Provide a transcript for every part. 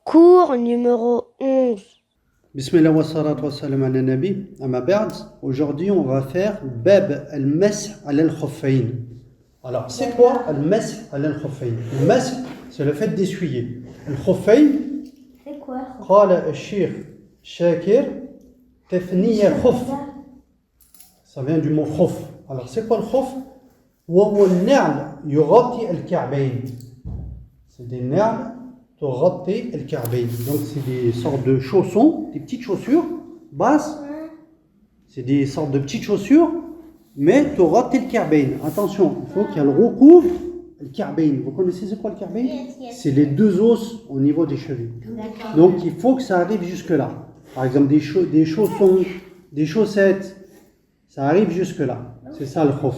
Cours numéro 11. Bismillah wa salatu wa salam ala nabi. Amma ba'd. Aujourd'hui, on va faire Bab al-Masih ala al-Khuffayn. Alors, c'est quoi al-Masih ala al-Khuffayn? Le Masih, c'est le fait d'essuyer. Al-Khuffayn, C'est quoi? قال الشيخ شاكر تثنية خف. Ça vient du mot khuf. Alors, c'est quoi le khuf? وهو النعل يغطي الكعبين. C'est des نعل تغطي الكعبين. Donc c'est des sortes de chaussons, des petites chaussures basses. C'est des sortes de petites chaussures, mais تغطي الكعبين. Attention, il faut qu'elles recouvrent le ka'bayn. Vous connaissez c'est quoi le ka'bayn? Yes. C'est les deux os au niveau des chevilles. D'accord. Donc il faut que ça arrive jusque là. Par exemple des chaussons, des chaussettes, ça arrive jusque là. C'est ça le khuf.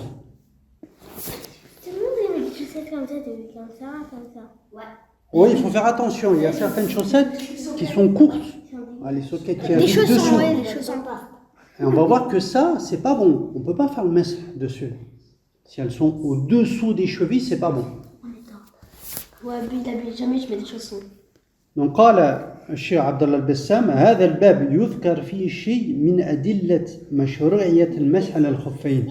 Tout le monde aime les chaussettes comme ça, comme ça, comme ça. Ouais. Oui, il faut faire attention. Il y a certaines chaussettes qui sont courtes. Ah, les sockets qui Les arrivent chaussons, dessous. ouais, les chaussons pas. Et on va voir que ça, c'est pas bon. On peut pas faire le masih dessus. Si elles sont au-dessous des chevilles, c'est pas bon. Ouais, lui, d'habitude, jamais je mets des chaussons. Donc قال الشيخ عبد الله البسام هذا الباب يذكر فيه شيء من أدلة مشروعية المسح على الخفين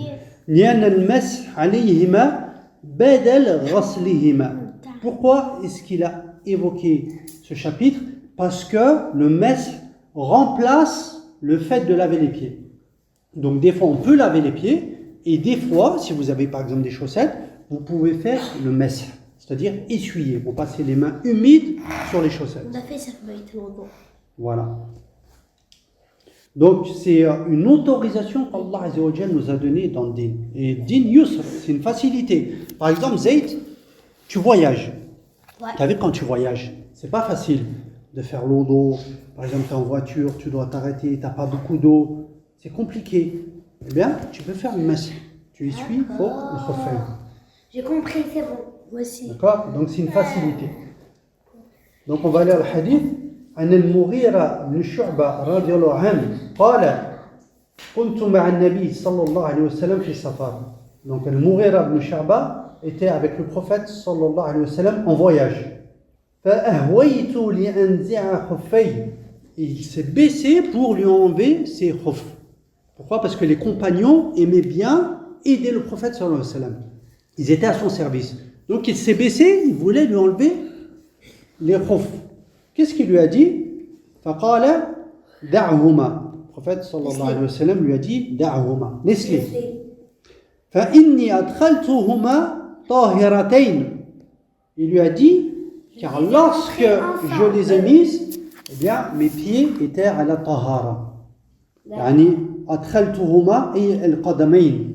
لأن المسح عليهما بدل غسلهما. Pourquoi est-ce qu'il a évoqué ce chapitre? Parce que le masih remplace le fait de laver les pieds. Donc des fois on peut laver les pieds et des fois, si vous avez par exemple des chaussettes, vous pouvez faire le masih, c'est-à-dire essuyer. Vous passez les mains humides sur les chaussettes. On a fait ça pour être longtemps. Voilà. Donc c'est une autorisation qu'Allah Azza wa Jalla nous a donnée dans le din. Et din yusr, c'est une facilité. Par exemple, Zayd, tu voyages. Ouais. Tu as vu quand tu voyages, c'est pas facile de faire l'eau d'eau. Par exemple, tu es en voiture, tu dois t'arrêter, tu n'as pas beaucoup d'eau. C'est compliqué. Eh bien, tu peux faire le masih. Tu essuies pour le khuffayn. J'ai compris, c'est bon. Moi aussi. D'accord? Donc c'est une facilité. Donc on va lire le hadith. عن المغيرة بن شعبة رضي الله عنه قال كنت مع النبي صلى الله عليه وسلم في سفر. Donc المغيرة بن شعبة était avec le prophète صلى الله عليه وسلم en voyage. فأهويت لأنزع خفيه. Il s'est baissé pour lui enlever ses khuf. Pourquoi? Parce que les compagnons aimaient bien aider le prophète sallallahu alayhi wa sallam. Ils étaient à son service. Donc il s'est baissé, il voulait lui enlever les khuf. Qu'est-ce qu'il lui a dit? فقال دعهما. Le prophète sallallahu alayhi wa sallam lui a dit دعهما. Laisse-les. فإني أدخلتهما طاهرتين. Il lui a dit, car lorsque je les ai mises, eh bien mes pieds étaient à la tahara. يعني أدخلتهما أي القدمين.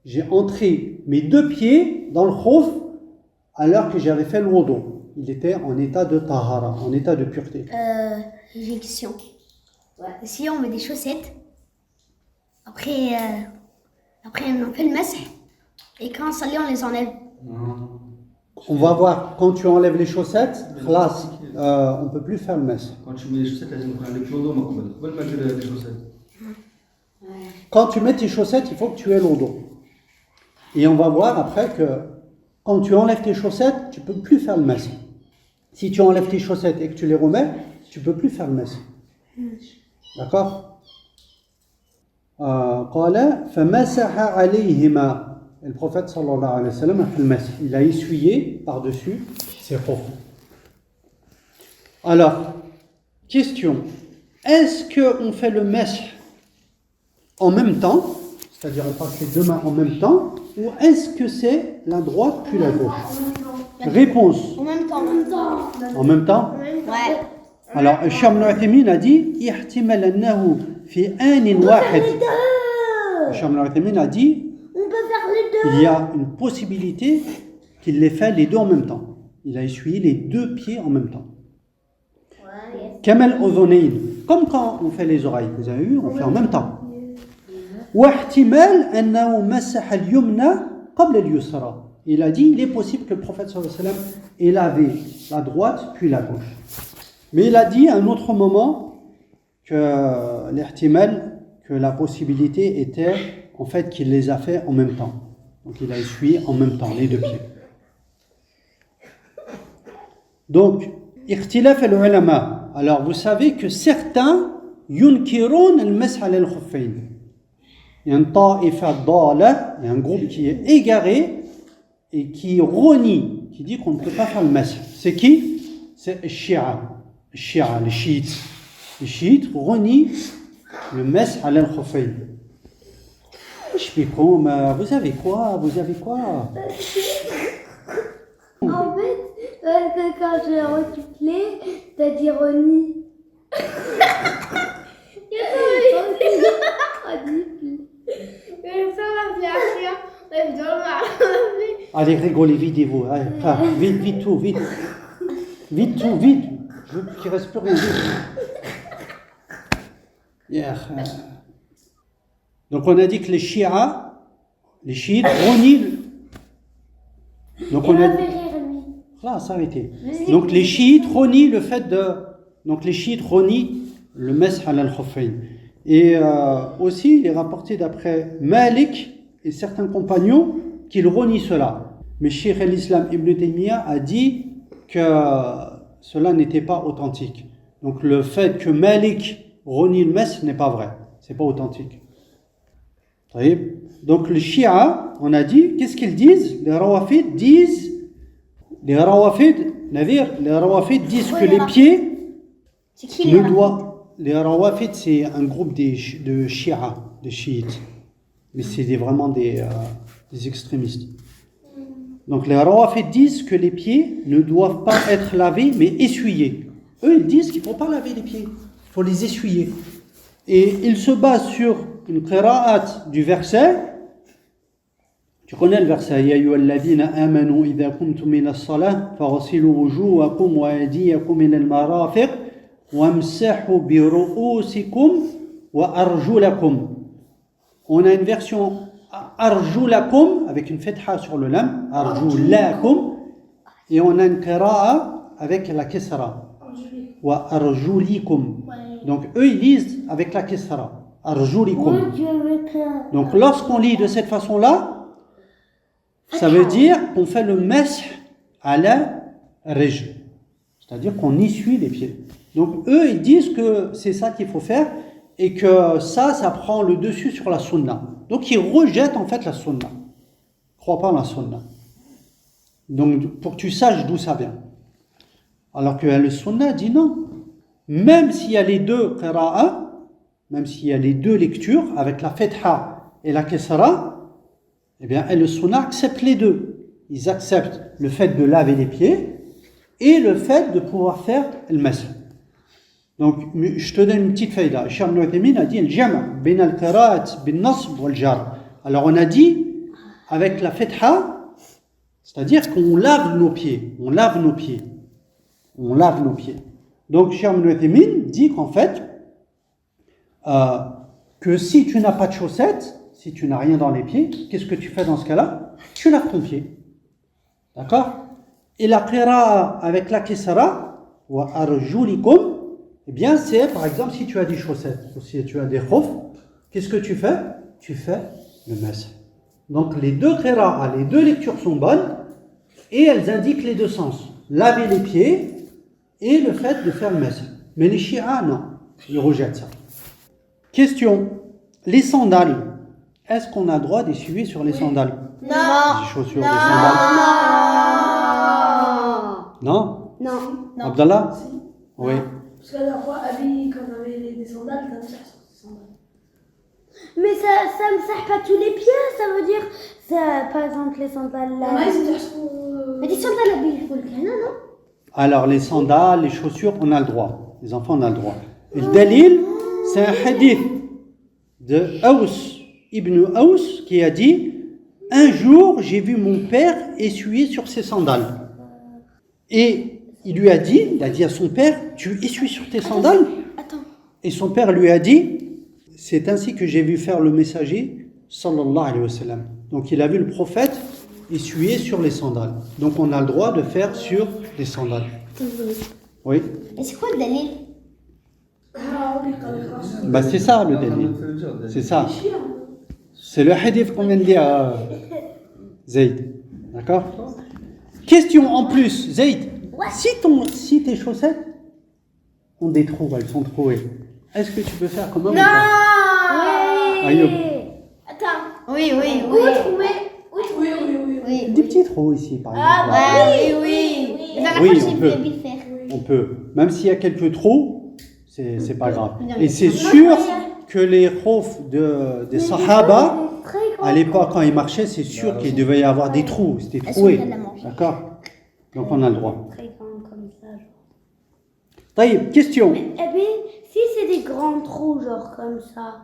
J'ai entré mes deux pieds dans le khuf alors que j'avais fait le wudu. Il était en état de tahara, en état de pureté. Éjection. Ouais. Si on met des chaussettes, après on fait le masih. Et quand on s'en on les enlève. On va voir, quand tu enlèves les chaussettes, classe, on ne peut plus faire le masih. Quand tu mets les chaussettes, elles ont les clodos, ma commode. Faut pas mettre les chaussettes. Quand tu mets tes chaussettes, il faut que tu aies l'odo. Et on va voir après que quand tu enlèves tes chaussettes, tu ne peux plus faire le masih. Si tu enlèves tes chaussettes et que tu les remets, tu ne peux plus faire le masih. D'accord? قال فمسح عليهما. Et le prophète sallallahu alayhi wa sallam a fait le masih. Il a essuyé par-dessus ses khuf. Alors, question. Est-ce qu'on fait le masih en même temps, c'est-à-dire on passe les deux mains en même temps, ou est-ce que c'est la droite puis la gauche? Réponse. En même temps. En même temps? Ouais. Alors, Cheikh Ibn Uthaymin a dit يحتمل أنه في آن واحد. Cheikh Ibn Uthaymin a dit On peut faire les deux. il y a une possibilité qu'il les fait les deux en même temps. Il a essuyé les deux pieds en même temps. Ouais. Kamal udhunayn, comme quand on fait les oreilles. Vous avez vu, on fait en même temps. واحتمال أنه مسح اليمنى قبل اليسرى. Il a dit, il est possible que le prophète sallallahu alayhi wa sallam ait lavé la droite puis la gauche. Mais il a dit à un autre moment que l'ihtimal, que la possibilité était en fait qu'il les a fait en même temps. Donc il a essuyé en même temps les deux pieds. Donc اختلاف العلماء. Alors vous savez que certains ينكرون المسح على الخفين. Il y a une طائفة ضالة, il y a un groupe qui est égaré et qui renie, qui dit qu'on ne peut pas faire le masih. C'est qui? C'est les chiites. Les chiites. Les chiites renient le masih على الخفين. Je fais comme, vous avez quoi? Vous avez quoi? En fait, quand je recuplais, t'as dit Ronnie. Allez, rigolez, videz-vous. Allez, vite, vite tout, vite. Vite tout, vite. Je veux qu'il reste plus rien. Yeah. Donc on a dit que les chiites renient. Donc on a dit. Là, ça a été. Donc les chiites renient le fait de. Donc les chiites renient le masih ala al-khuffayn. Et aussi, il est rapporté d'après Malik et certains compagnons qu'ils renient cela. Mais Cheikh al-Islam Ibn Taymiyyah a dit que cela n'était pas authentique. Donc le fait que Malik renie le masih n'est pas vrai. C'est pas authentique. Donc les chiites, on a dit, qu'est-ce qu'ils disent? Les Rawafid disent que les pieds C'est qui ne doivent. Les Rawafid, c'est un groupe de chiites. Mais c'est vraiment des extrémistes. Donc les Rawafid disent que les pieds ne doivent pas être lavés, mais essuyés. Eux, ils disent qu'il ne faut pas laver les pieds, il faut les essuyer. Et ils se basent sur une qira'at du verset. Tu connais le verset? Ya ayyuhalladhina amanu idha qumtum ila as-salah faghsilu wujuhakum wa aydiyakum ila al-marafiq wamsahu bi ru'usikum wa arjulakum. On a une version arjulakum avec une fetha sur le lam, arjulakum, et on a une qira'a avec la kisra wa arjulikum. Donc eux ils lisent avec la kisra, arjulikum. Donc lorsqu'on lit de cette façon-là, ça veut dire qu'on fait le masih à la rijl, c'est-à-dire qu'on essuie les pieds. Donc eux ils disent que c'est ça qu'il faut faire et que ça prend le dessus sur la sunna. Donc ils rejettent en fait la sunna. Ils ne croient pas en la sunna. Donc pour que tu saches d'où ça vient. Alors que le sunna dit non. Même s'il y a les deux qira'a, même s'il y a les deux lectures avec la fetha et la kisra, eh bien le sunna accepte les deux. Ils acceptent le fait de laver les pieds et le fait de pouvoir faire le masih. Donc, je te donne une petite faïda. Cheikh Ibn Uthaymin a dit al-jama' bin al-qira'at bin nasb wal jar. Alors, on a dit avec la fetha, c'est-à-dire qu'on lave nos pieds. On lave nos pieds. On lave nos pieds. Donc, Cheikh Ibn Uthaymin dit qu'en fait, que si tu n'as pas de chaussettes, si tu n'as rien dans les pieds, qu'est-ce que tu fais dans ce cas-là? Tu laves ton pied. D'accord? Et la qira'a avec la kisra, wa arjulikum, eh bien, c'est par exemple si tu as des chaussettes ou si tu as des khuf, qu'est-ce que tu fais? Tu fais le masih. Donc les deux qira'a, les deux lectures sont bonnes et elles indiquent les deux sens. Laver les pieds et le fait de faire le masih. Mais les chiites, non, ils rejettent ça. Question. Les sandales, est-ce qu'on a le droit d'essuyer sur les sandales? Non. Les chaussures, les sandales? Non. Non. Abdallah? Oui. Parce que la fois, Ali, quand on avait des sandales, t'as ça sur tes sandales. Mais ça me sert pas tous les pieds, ça veut dire, ça, par exemple, les sandales là. Mais des sandales à billes, il faut le canon, non? Alors les sandales, les chaussures, on a le droit. Les enfants, on a le droit. Et le dalil, c'est un hadith de Aws ibn Aws qui a dit: un jour, j'ai vu mon père essuyer sur ses sandales. Et il lui a dit à son père: tu essuies sur tes sandales? Attends. Et son père lui a dit: c'est ainsi que j'ai vu faire le messager sallallahu alayhi wa sallam. Donc il a vu le prophète essuyer sur les sandales. Donc on a le droit de faire sur les sandales. Oui. Et c'est quoi le dalil? Bah c'est ça le dalil. C'est ça. C'est le hadith qu'on vient de dire, Zayd. D'accord? Question en plus, Zayd. Si tes chaussettes ont des trous, elles sont trouées, est-ce que tu peux faire comme un Non. Ayoub. Attends. Oui, oui, Où oui. trouver Oui, oui, oui. Oui. Des petits trous ici, par exemple. Ah, Là. ouais, oui, oui. La dernière Oui, fois, on j'ai peut. pu le faire. On peut. Même s'il y a quelques trous, c'est pas grave. Non, Et c'est sûr que les khoufs des Sahaba, à l'époque, quand ils marchaient, c'est sûr qu'il devait y avoir des trous. C'était Elles troué. sont bien à manger. D'accord? Donc on a le droit. Très grand comme ça. Genre. Taïb, question. Eh bien, si c'est des grands trous, genre comme ça.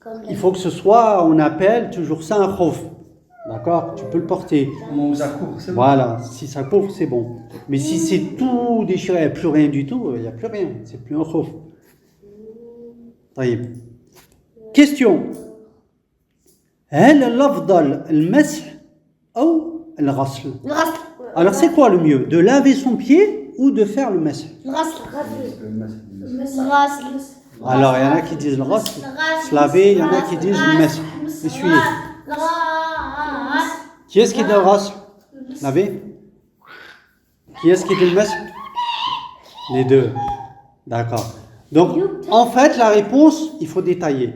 Comme Il faut que ce soit, on appelle toujours ça un khouf. D'accord? Tu peux le porter. Au moment où ça court, c'est bon. Voilà, si ça couvre, c'est bon. Mais si c'est tout déchiré, il n'y a plus rien du tout, il n'y a plus rien. C'est plus un khouf. طيب. Question. هل الأفضل المسح أو الغسل؟ Le rastre. Alors c'est quoi le mieux? De laver son pied ou de faire le masih? Le rastre. Le rastre. Alors il y en a qui disent le ghasl, se laver, il y en a qui disent le masih. Essuyez. Le rastre. Qui est-ce qui dit le ghasl? Laver? Qui est-ce qui dit le masih? Les deux. D'accord. Donc, en fait, la réponse, il faut détailler.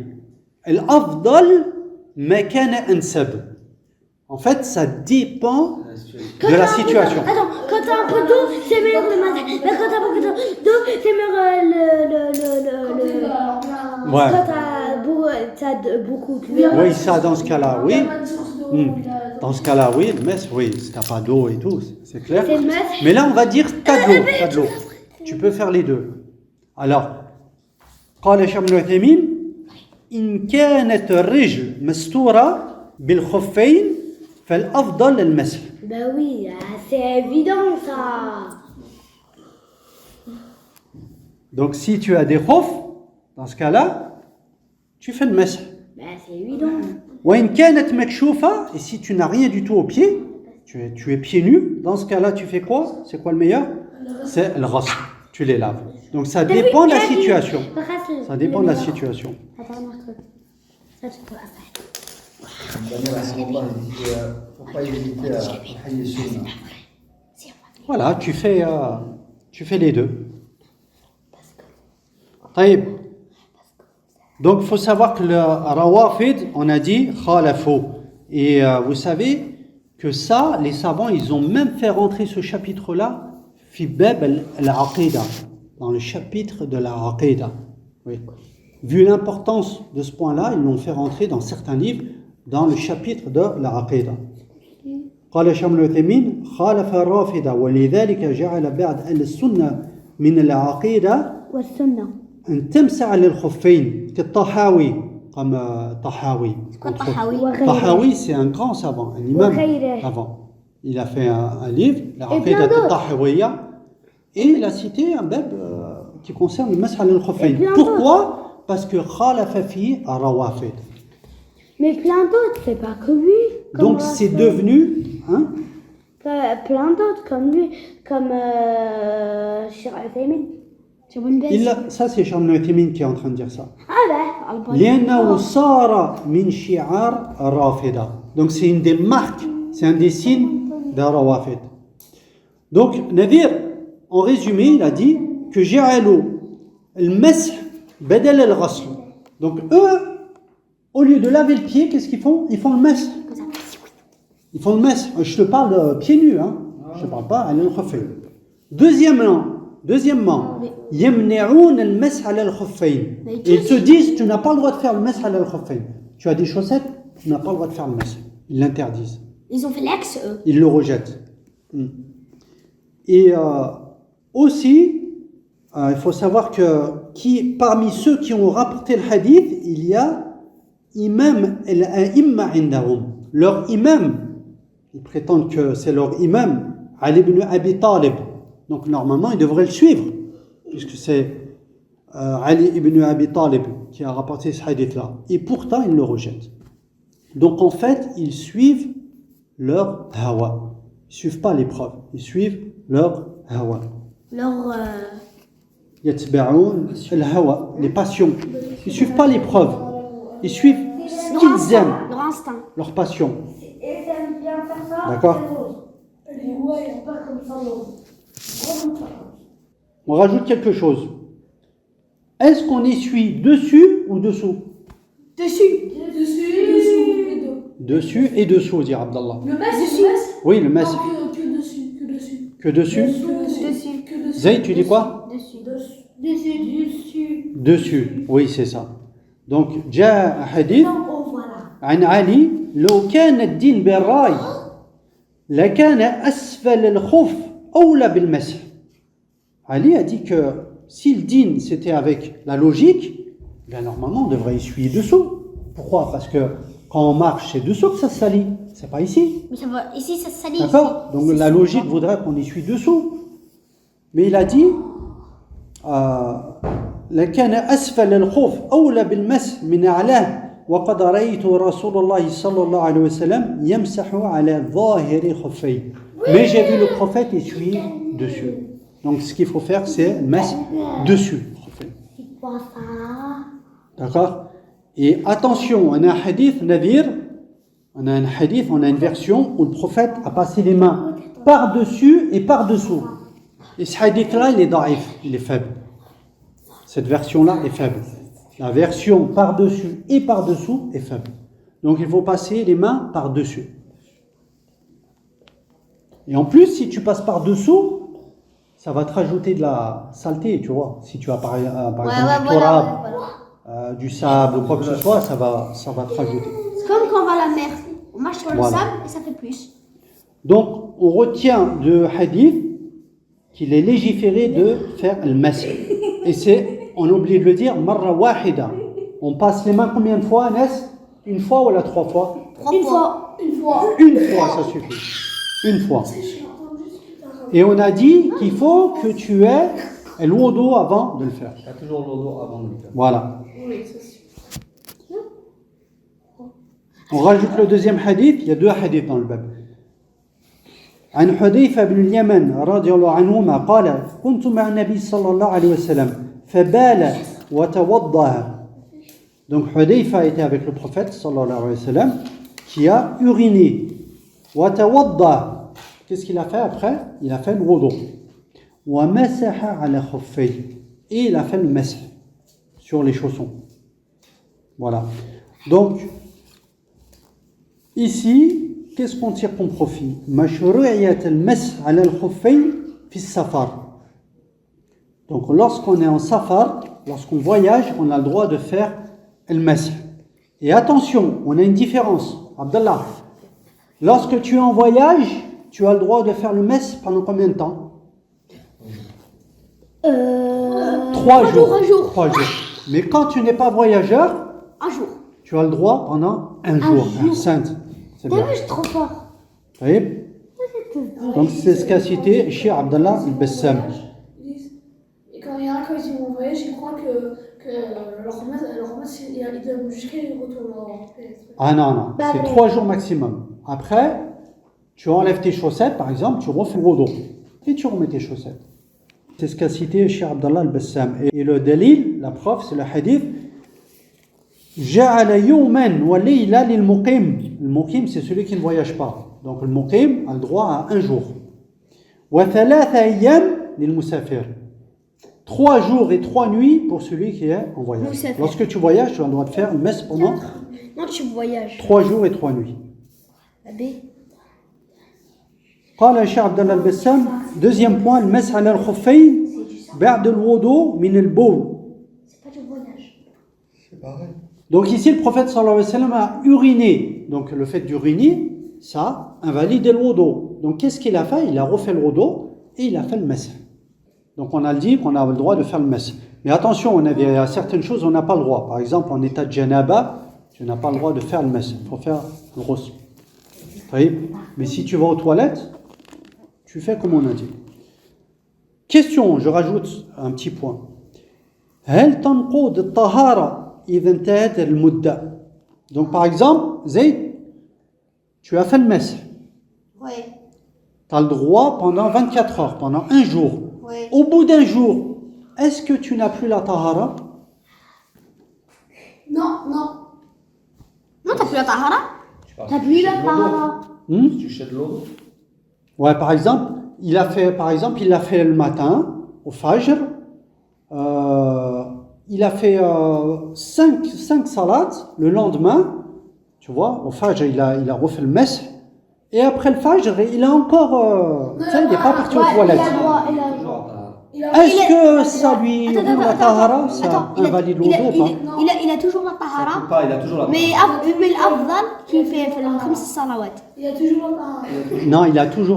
Al-afdal ma kana ansab. En fait, ça dépend de la situation. Attends, quand t'as un peu d'eau, c'est meilleur le matin. Mais quand t'as beaucoup d'eau, c'est meilleur Ouais. Quand t'as beaucoup d'huile. Oui, ça, dans ce cas-là, oui. Dans ce cas-là, oui, le mess, oui. Si t'as pas d'eau et tout, c'est clair. C'est le masih. Mais là, on va dire t'as de l'eau, t'as de l'eau. Tu peux faire les deux. Alors, قال شيخ ابن عثيمين إن كانت الرجل مستورة بالخفين فالأفضل المسح. Bah oui, c'est évident ça. Donc, si tu as des khofs, dans ce cas-là, tu fais le masih. Bah c'est évident. وإن كانت مكشوفة, et si tu n'as rien du tout au pied, tu es pieds nus, dans ce cas-là, tu fais quoi? C'est quoi le meilleur? C'est le ghasl. Tu les laves. Donc, ça dépend de la situation. Ça dépend de la situation. Attends, un autre truc. Ça, tu peux faire. Faut pas hésiter à hayer sunna. Voilà, tu fais les deux. طيب. Donc, il faut savoir que le Rawafid, on a dit khalafou. Et vous savez que ça, les savants, ils ont même fait rentrer ce chapitre-là fi bab al-aqida, dans le chapitre de la aqida. Oui. Vu l'importance de ce point-là, ils l'ont fait rentrer dans certains livres, dans le chapitre de la aqida. قال شيخ ابن عثيمين خالف الرافضة ولذلك جعل بعد أهل السنة من العقيدة والسنة. أن تمسح على الخفين كالطحاوي comme Tahawi. Quoi, Tahawi? Tahawi, c'est un grand savant, un imam وغيره. avant. Il a fait un livre, la plein Aqidat d'autres. al-Tahawiyya, et il a cité un bab qui concerne le masah al-khuffayn. Et plein Pourquoi? Parce que khalafa fi ar-rawafid. Mais plein d'autres, c'est pas que lui. Comme Donc c'est Raphaël. devenu, hein, Plein d'autres comme lui, comme Cheikh Uthaymin. ça c'est Cheikh Ibn Uthaymin qui est en train de dire ça. Ah ben, لأنه صار من شعار الرافضة. Donc c'est une des marques, c'est un des signes des rawafid. Donc Nadir, en résumé, il a dit que جعلوا المسح بدل الغسل. Donc eux, au lieu de laver le pied, qu'est-ce qu'ils font? Ils font le masih. Ils font le masih. Je te parle de pieds nus, hein. Je ne parle pas à l'al-khuffayn. Deuxièmement, يمنعون المسح على الخفين. Et ils te disent, tu n'as pas le droit de faire le masih على الخفين. Tu as des chaussettes, tu n'as pas le droit de faire le masih. Ils l'interdisent. Ils ont fait l'ex, eux. Ils le rejettent. Et aussi, il faut savoir que parmi ceux qui ont rapporté le hadith, il y a imam al-a'imma indahum. Leur imam, ils prétendent que c'est leur imam, Ali ibn Abi Talib. Donc normalement, ils devraient le suivre, puisque c'est Ali ibn Abi Talib qui a rapporté ce hadith-là. Et pourtant, ils le rejettent. Donc en fait, ils suivent leur hawa. Ils ne suivent pas les preuves, ils suivent leur hawa. Leur. Yatba'oun al-hawa, les passions. Ils ne suivent pas les preuves. Ils suivent ce qu'ils aiment, Leur instinct. leur passion. ils aiment bien faire ça. D'accord? dit ouais, il n'y a pas comme ça, non. On rajoute quelque chose. Est-ce qu'on essuie dessus ou dessous? Dessus, les deux. Dessus et dessous, dit Abdallah. Le masque, Oui, le masque. Non, que dessus, que dessus. Que dessus? Dessus, que dessus. Zayd, tu dis quoi? Dessus. Dessus. Oui, c'est ça. Donc, جاء حديث Oh, voilà. عن علي لو كان الدين بالرأي لكان أسفل الخف أولى بالمسح. Ali a dit que si le din c'était avec la logique, bien normalement on devrait essuyer dessous. Pourquoi? Parce que quand on marche, c'est dessous que ça se salit. C'est pas ici. Mais ça va, ici, ça se salit. D'accord? Donc la logique voudrait qu'on essuie dessous. Mais il a dit لكان أسفل الخف أولى بالمسح من أعلاه وقد رأيت رسول الله صلى الله عليه وسلم يمسح على ظاهر خفيه. Mais j'ai vu le prophète essuyer dessus. Donc ce qu'il faut faire, c'est le masque dessus. C'est quoi ça? D'accord? Et attention, on a un hadith nadir, on a une version où le prophète a passé les mains par-dessus et par-dessous. Et ce hadith-là, il est daif, il est faible. Cette version-là est faible. La version par-dessus et par-dessous est faible. Donc il faut passer les mains par-dessus. Et en plus, si tu passes par-dessous, ça va te rajouter de la saleté, tu vois. Si tu as par exemple du torab, du sable ou quoi que ce soit, ça va te rajouter. C'est comme quand on va à la mer. On marche sur le Voilà. sable et ça fait plus. Donc, on retient de hadith qu'il est légiféré de faire le masque. Et c'est, on oublie de le dire, marra wahida. On passe les mains combien de fois, Anas? Une fois ou la 3 fois? Une fois. Une fois, ça suffit. Une fois. Et on a dit qu'il faut que tu aies l'odo avant de le faire. Il y a toujours l'eau avant de le faire. Voilà. Oui, c'est sûr. On rajoute le deuxième hadith, il y a 2 hadiths dans le bab. عن حذيفة بن اليمن رضي الله عنهما قال كنت مع النبي صلى الله عليه وسلم فبال وتوضأ. Donc Hudayfa était avec le prophète sallallahu alayhi wa sallam qui a uriné. وتوضأ. Qu'est-ce qu'il a fait après? Il a fait le wudu. ومسح على خفيه. Et il a fait le masih sur les chaussons. Voilà. Donc ici, qu'est-ce qu'on tire comme profit? مشروعية المسح على الخفين في السفر. Donc lorsqu'on est en safar, lorsqu'on voyage, on a le droit de faire le masih. Et attention, on a une différence. Abdallah, lorsque tu es en voyage, tu as le droit de faire le masih pendant combien de temps? 3 jours. 3 jours. Mais quand tu n'es pas voyageur, Un jour. tu as le droit pendant un jour. Sainte. C'est bien. Je suis trop fort. Vous voyez? Donc c'est ce qu'a cité Cheikh Abdallah al-Bassam. Et quand il y en a quand ils vont en voyage, ils croient que leur masse, ils doivent jusqu'à les retourner en paix. Ah non, c'est 3 jours maximum. Après, tu enlèves tes chaussettes, par exemple, tu refais le wudu et tu remets tes chaussettes. C'est ce qu'a cité Cheikh Abdallah al-Bassam. Et le dalil, la preuve, c'est le hadith. جعل يوما وليلة للمقيم. Le muqim, c'est celui qui ne voyage pas. Donc le muqim a le droit à un jour. وثلاث أيام للمسافر. 3 jours et 3 nuits pour celui qui est en voyage. Musafir. Lorsque tu voyages, tu as le droit de faire le mess pendant Non, tu voyages. 3 jours et 3 nuits. Abbé. قال الشيخ عبد الله البسام. Deuxième point, المسح على الخفين بعد الوضوء من البول. C'est pas du voyage. C'est pareil. Donc ici, le prophète sallallahu alayhi wa sallam a uriné. Donc le fait d'uriner, ça invalide le wudu. Donc qu'est-ce qu'il a fait? Il a refait le wudu et il a fait le masih. Donc on a dit qu'on a le droit de faire le masih. Mais attention, il y a certaines choses on n'a pas le droit. Par exemple, en état de janaba, tu n'as pas le droit de faire le masih. Il faut faire le ghusl. Mais si tu vas aux toilettes, tu fais comme on a dit. Question, je rajoute un petit point. هل تنقض الطهارة إذا انتهت المدة? Donc par exemple, Zayd, tu as fait le masih. Oui. Tu as le droit pendant 24 heures, pendant un jour. Oui. Au bout d'un jour, est-ce que tu n'as plus la tahara? Non. Non, t'as plus la tahara? Tu pars T'as vu la chercher de l'eau. parole? Hmm? Tu jettes l'eau. Ouais, par exemple, il l'a fait le matin, au Fajr. Il a fait 5 salats le lendemain. Tu vois, au Fajr, il a refait le mess. Et après le Fajr, il a encore... tu sais, il n'est pas parti aux toilettes. Est-ce que ça lui ouvre la tahara? Ça invalide l'eau ou pas? il a toujours la tahara. Il a toujours la Mais l'afdal qui fait le 5 salawat. Il y a toujours un. Non,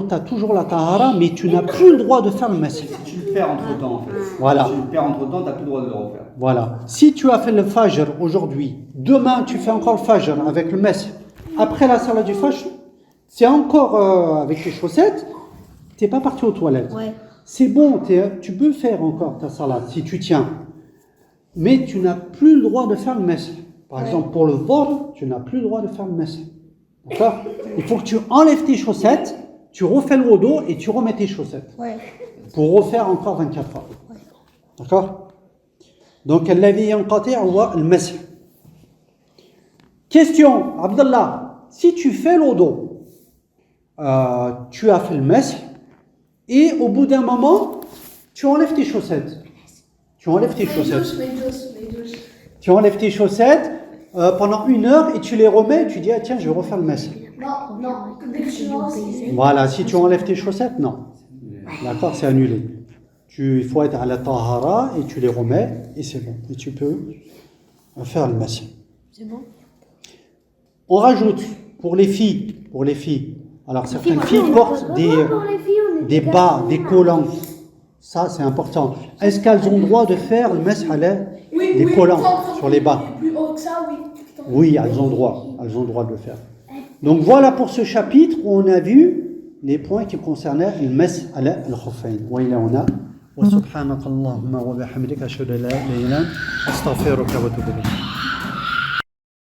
t'as toujours la tahara, mais tu n'as plus le droit de faire le mess. Tu le perds entre temps en fait. Voilà. Si tu le perds entre temps, tu n'as plus le droit de le refaire. Voilà. Si tu as fait le Fajr aujourd'hui, demain tu fais encore le Fajr avec le mess. Après la salat du Fajr, c'est encore avec les chaussettes, tu n'es pas parti aux toilettes. Ouais. C'est bon, tu peux faire encore ta salade si tu tiens. Mais tu n'as plus le droit de faire le mess. Par exemple, pour le vol, tu n'as plus le droit de faire le mess. D'accord? Il faut que tu enlèves tes chaussettes, tu refais le wudu et tu remets tes chaussettes. Ouais. Pour refaire encore 24 heures. D'accord? Donc, الذي ينقطع هو المسح. Question, Abdallah, si tu fais le wudu, tu as fait le mesih, et au bout d'un moment, tu enlèves tes chaussettes. Tu enlèves tes chaussettes pendant 1 heure et tu les remets, tu dis, ah tiens, je vais refaire le mesih. Non, dès que tu lances. Voilà, si tu enlèves tes chaussettes, non. D'accord, c'est annulé. Il faut être à la tahara et tu les remets et c'est bon. Et tu peux faire le mesih. C'est bon. On rajoute pour les filles. Alors certaines filles portent des bas, des collants. Ça c'est important. Est-ce qu'elles ont le droit de faire le mesih des collants sur les bas? Plus haut que ça, oui. Oui, elles ont le droit. Elles ont le droit de le faire. Donc voilà pour ce chapitre où on a vu les points qui concernaient le mesih ala al-khuffayn. Wa ila huna wa subhanakallahumma wa bihamdika ashhadu an la ilaha illa anta astaghfiruka wa atubu ilayk.